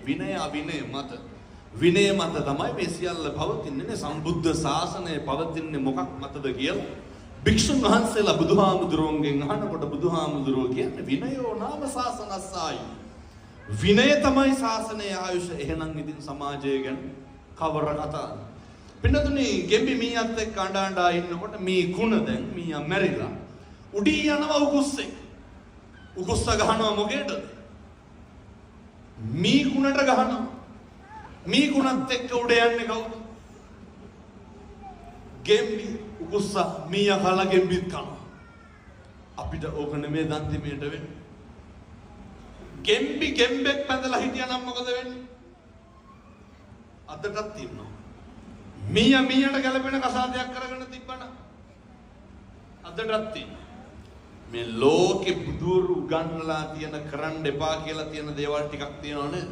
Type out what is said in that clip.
විනය අවිනය මත. විනය මත තමයි මේ සියල්ල පවතින්නේ. සම්බුද්ධ ශාසනය පවතින්නේ මොකක් මතද කියලා භික්ෂුන් වහන්සේලා බුදුහාමුදුරුවන්ගෙන් අහනකොට බුදුහාමුදුරුවෝ කියන්නේ විනයෝ නාම ශාසනස්සායි. විනය තමයි ශාසනයේ ආයුෂ. එහෙනම් ඉතින් සමාජය ගැන කවර කතාවද? පින්නතුනි ගෙම්බි මීයත් එක්ක අඬා ඉන්නකොට මේ කුණ දැන් මීයා මැරිලා උඩී යනවා උකුස්සේ. උකුස්ස ගහනවා මොකේද? මී කුණට ගහනවා. මී කුණත් එක්ක උඩ යන්නේ කවුද? ගෙම්බි. උකුස්ස මීයා කලා ගෙම්බිත් කනවා. අපිට ඕක නෙමෙයි දන්තිමේට වෙන්නේ. ගෙම්බි ගෙම්බෙක් පැඳලා හිටියනම් මොකද වෙන්නේ? අදටත් ඉන්නවා. මීයා මීයට ගැලපෙන කසාදයක් කරගෙන තිබ්බනම් අදටත් ඉන්නවා. මේ ලෝකේ බුදුරු උගන්වලා තියෙන කරන්න එපා කියලා තියෙන දේවල් ටිකක් තියෙනව නේද?